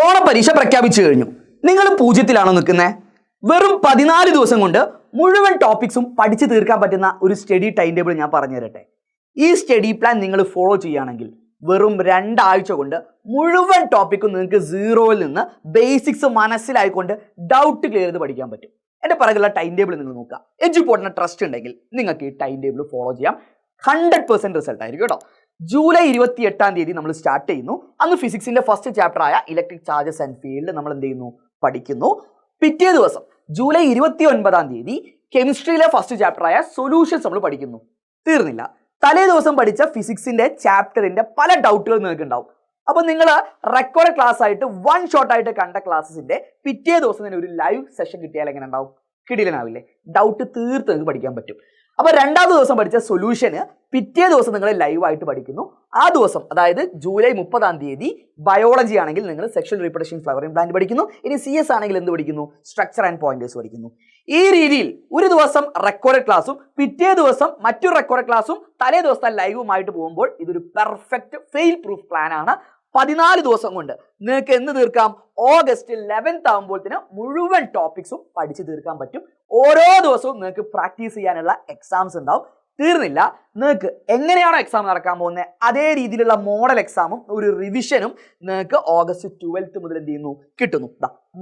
ഓണപരീക്ഷ പ്രഖ്യാപിച്ചു കഴിഞ്ഞു. നിങ്ങൾ പൂജ്യത്തിലാണോ നിൽക്കുന്നത്? വെറും 14 ദിവസം കൊണ്ട് മുഴുവൻ ടോപ്പിക്സും പഠിച്ചു തീർക്കാൻ പറ്റുന്ന ഒരു സ്റ്റഡി ടൈം ടേബിൾ ഞാൻ പറഞ്ഞു തരട്ടെ. ഈ സ്റ്റഡി പ്ലാൻ നിങ്ങൾ ഫോളോ ചെയ്യുകയാണെങ്കിൽ വെറും 2 ആഴ്ച കൊണ്ട് മുഴുവൻ ടോപ്പിക്കും നിങ്ങൾക്ക് സീറോയിൽ നിന്ന് ബേസിക്സ് മനസ്സിലായിക്കൊണ്ട് ഡൗട്ട് ക്ലിയർ ചെയ്ത് പഠിക്കാൻ പറ്റും. എൻ്റെ പറയുന്ന ടൈം ടേബിൾ നിങ്ങൾ നോക്കുക. എഡ്യൂപോർട്ടിന് ട്രസ്റ്റ് ഉണ്ടെങ്കിൽ നിങ്ങൾക്ക് ഈ ടൈം ടേബിൾ ഫോളോ ചെയ്യാം. 100% റിസൾട്ട് ആയിരിക്കും കേട്ടോ. ജൂലൈ 28 നമ്മൾ സ്റ്റാർട്ട് ചെയ്യുന്നു. അന്ന് ഫിസിക്സിന്റെ ഫസ്റ്റ് ചാപ്റ്റർ ആയ ഇലക്ട്രിക് ചാർജസ് ആൻഡ് ഫീൽഡ് നമ്മൾ എന്ത് ചെയ്യുന്നു, പഠിക്കുന്നു. പിറ്റേ ദിവസം ജൂലൈ 29 കെമിസ്ട്രിയിലെ ഫസ്റ്റ് ചാപ്റ്റർ ആയ സൊല്യൂഷൻസ് നമ്മൾ പഠിക്കുന്നു. തീർന്നില്ല, തലേ ദിവസം പഠിച്ച ഫിസിക്സിന്റെ ചാപ്റ്ററിന്റെ പല ഡൗട്ടുകൾ നിങ്ങൾക്ക് ഉണ്ടാവും. അപ്പൊ നിങ്ങൾ റെക്കോർഡ് ക്ലാസ് ആയിട്ട് 1 ഷോട്ട് ആയിട്ട് കണ്ട ക്ലാസ്സിന്റെ പിറ്റേ ദിവസം തന്നെ ഒരു ലൈവ് സെഷൻ കിട്ടിയാൽ എങ്ങനെ ഉണ്ടാവും? കിടിലനാവില്ലേ? ഡൗട്ട് തീർത്ത് നിങ്ങൾക്ക് പഠിക്കാൻ പറ്റും. അപ്പൊ 2ാമത്തെ ദിവസം പഠിച്ച സൊല്യൂഷന് പിറ്റേ ദിവസം നിങ്ങൾ ലൈവായിട്ട് പഠിക്കുന്നു. ആ ദിവസം അതായത് ജൂലൈ 30 ബയോളജി ആണെങ്കിൽ നിങ്ങൾ സെക്ഷൽ റീപ്രൊഡക്ഷൻ ഫ്ലവറിംഗ് പ്ലാന്റ് പഠിക്കുന്നു. ഇനി CS ആണെങ്കിൽ എന്ത് പഠിക്കുന്നു? സ്ട്രക്ചർ ആൻഡ് പോയിന്റേഴ്സ് പഠിക്കുന്നു. ഈ രീതിയിൽ ഒരു ദിവസം റെക്കോർഡ് ക്ലാസ്സും പിറ്റേ ദിവസം മറ്റൊരു റെക്കോർഡ് ക്ലാസ്സും തലേ ദിവസത്തെ ലൈവുമായിട്ട് പോകുമ്പോൾ ഇതൊരു പെർഫെക്റ്റ് ഫെയിൽ പ്രൂഫ് പ്ലാൻ ആണ്. 14 ദിവസം കൊണ്ട് നിങ്ങൾക്ക് എന്ത് തീർക്കാം? ഓഗസ്റ്റ് 11 ആകുമ്പോഴത്തേന് മുഴുവൻ ടോപ്പിക്സും പഠിച്ചു തീർക്കാൻ പറ്റും. ഓരോ ദിവസവും നിങ്ങൾക്ക് പ്രാക്ടീസ് ചെയ്യാനുള്ള എക്സാംസ് ഉണ്ടാവും. തീർന്നില്ല, നിങ്ങൾക്ക് എങ്ങനെയാണോ എക്സാം നടക്കാൻ പോകുന്നത് അതേ രീതിയിലുള്ള മോഡൽ എക്സാമും ഒരു റിവിഷനും നിങ്ങൾക്ക് ഓഗസ്റ്റ് 12 മുതൽ എന്ത് ചെയ്യുന്നു, കിട്ടുന്നു.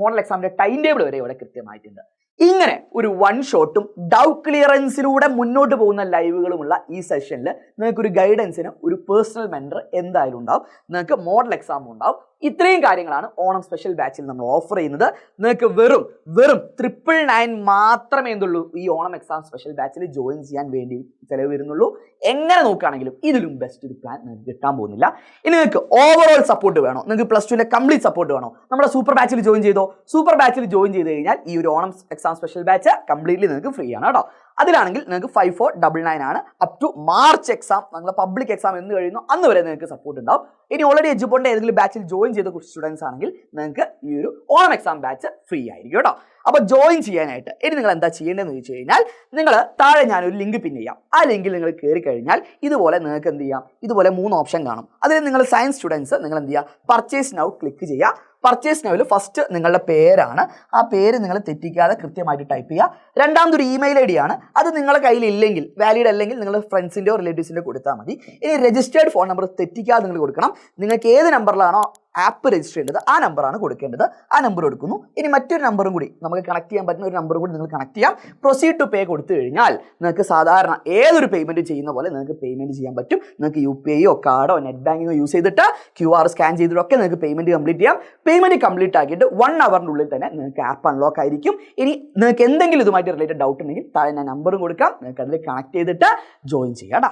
മോഡൽ എക്സാമിന്റെ ടൈം ടേബിൾ വരെ ഇവിടെ കൃത്യമായിട്ടുണ്ട്. ഇങ്ങനെ ഒരു 1 ഷോട്ടും ഡൗട്ട് ക്ലിയറൻസിലൂടെ മുന്നോട്ട് പോകുന്ന ലൈവുകളുമുള്ള ഈ സെഷനിൽ നിങ്ങൾക്ക് ഒരു ഗൈഡൻസിന് ഒരു പേഴ്സണൽ മെന്റർ എന്തായാലും ഉണ്ടാവും. നിങ്ങൾക്ക് മോഡൽ എക്സാമും ഉണ്ടാവും. ഇത്രയും കാര്യങ്ങളാണ് ഓണം സ്പെഷ്യൽ ബാച്ചിൽ നമ്മൾ ഓഫർ ചെയ്യുന്നത്. നിങ്ങൾക്ക് വെറും 999 മാത്രമേ എന്തുള്ളൂ ഈ ഓണം എക്സാം സ്പെഷ്യൽ ബാച്ചിൽ ജോയിൻ ചെയ്യാൻ വേണ്ടി ചിലവ് വരുന്നുള്ളൂ. എങ്ങനെ നോക്കുകയാണെങ്കിലും ഇതിലും ബെസ്റ്റ് ഒരു പ്ലാൻ നിങ്ങൾക്ക് കിട്ടാൻ പോകുന്നില്ല. ഇനി നിങ്ങൾക്ക് ഓവറോൾ സപ്പോർട്ട് വേണോ? നിങ്ങൾക്ക് +2ന്റെ കംപ്ലീറ്റ് സപ്പോർട്ട് വേണോ? നമ്മുടെ സൂപ്പർ ബാച്ചിൽ ജോയിൻ ചെയ്തോ. സൂപ്പർ ബാച്ചിൽ ജോയിൻ ചെയ്ത് കഴിഞ്ഞാൽ ഈ ഒരു Onam exam special batch completely നിങ്ങൾക്ക് ഫ്രീ ആണ് കേട്ടോ. അതിലാണെങ്കിൽ നിങ്ങൾക്ക് 5499 ആണ്. അപ് ടു മാർച്ച് എക്സാം, നിങ്ങളുടെ പബ്ലിക് എക്സാം എന്ന് കഴിയുന്നു അന്ന് വരെ നിങ്ങൾക്ക് സപ്പോർട്ട് ഉണ്ടാവും. ഇനി ഓൾറെഡി എഡ്യൂപോർട്ടിന്റെ ഏതെങ്കിലും ബാച്ചിൽ ജോയിൻ ചെയ്ത സ്റ്റുഡൻസ് ആണെങ്കിൽ നിങ്ങൾക്ക് ഈ ഒരു ഓണം എക്സാം ബാച്ച് ഫ്രീ ആയിരിക്കും കേട്ടോ. അപ്പൊ ജോയിൻ ചെയ്യാനായിട്ട് ഇനി നിങ്ങൾ എന്താ ചെയ്യേണ്ടതെന്ന് ചോദിച്ചു കഴിഞ്ഞാൽ നിങ്ങൾ താഴെ ഞാനൊരു ലിങ്ക് പിൻ ചെയ്യാം. ആ ലിങ്കിൽ നിങ്ങൾ കയറി കഴിഞ്ഞാൽ ഇതുപോലെ നിങ്ങൾക്ക് എന്ത് ചെയ്യാം, ഇതുപോലെ 3 ഓപ്ഷൻ കാണും. അതിൽ നിങ്ങൾ സയൻസ് സ്റ്റുഡൻസ് നിങ്ങൾ എന്ത് ചെയ്യുക, പർച്ചേസ് നൗ ക്ലിക്ക് ചെയ്യുക. പർച്ചേസ് നൗവിൽ ഫസ്റ്റ് നിങ്ങളുടെ പേരാണ്. ആ പേര് നിങ്ങൾ തെറ്റിക്കാതെ കൃത്യമായിട്ട് ടൈപ്പ് ചെയ്യുക. 2ാമത് ഒരു ഇമെയിൽ ID ആണ്. അത് നിങ്ങളുടെ കയ്യിൽ ഇല്ലെങ്കിൽ, വാലിഡ് അല്ലെങ്കിൽ നിങ്ങൾ ഫ്രണ്ട്സിൻ്റെയോ റിലേറ്റീവ്സിൻ്റെയോ കൊടുത്താൽ മതി. ഇനി രജിസ്റ്റേർഡ് ഫോൺ നമ്പർ തെറ്റിക്കാതെ നിങ്ങൾ കൊടുക്കണം. നിങ്ങൾക്ക് ഏത് നമ്പറിലാണോ ആപ്പ് രജിസ്റ്റർ ചെയ്യേണ്ടത് ആ നമ്പറാണ് കൊടുക്കേണ്ടത്. ആ നമ്പർ കൊടുക്കുന്നു. ഇനി മറ്റൊരു നമ്പറും കൂടി നമുക്ക് കണക്ട് ചെയ്യാൻ പറ്റുന്ന ഒരു നമ്പറും കൂടി നിങ്ങൾ കണക്ട് ചെയ്യാം. പ്രൊസീഡ് ടു പേ കൊടുത്തു കഴിഞ്ഞാൽ നിങ്ങൾക്ക് സാധാരണ ഏതൊരു പേയ്മെൻറ്റ് ചെയ്യുന്ന പോലെ നിങ്ങൾക്ക് പേയ്മെൻറ്റ് ചെയ്യാൻ പറ്റും. നിങ്ങൾക്ക് UPI കാർഡോ നെറ്റ് ബാങ്കിങ്ങോ യൂസ് ചെയ്തിട്ട് QR സ്കാൻ ചെയ്തിട്ടൊക്കെ നിങ്ങൾക്ക് പേയ്മെൻറ്റ് കംപ്ലീറ്റ് ചെയ്യാം. പേയ്മെൻറ്റ് കംപ്ലീറ്റ് ആക്കിയിട്ട് 1 അവറിനുള്ളിൽ തന്നെ നിങ്ങൾക്ക് ആപ്പ് അൺലോക്ക് ആയിരിക്കും. ഇനി നിങ്ങൾക്ക് എന്തെങ്കിലും ഇതുമായിട്ട് റിലേറ്റഡ് ഡൗട്ട് ഉണ്ടെങ്കിൽ താഴെ ഞാൻ നമ്പറും കൊടുക്കാം. നിങ്ങൾക്ക് അതിൽ കണക്ട് ചെയ്തിട്ട് ജോയിൻ ചെയ്യാം കേട്ടോ.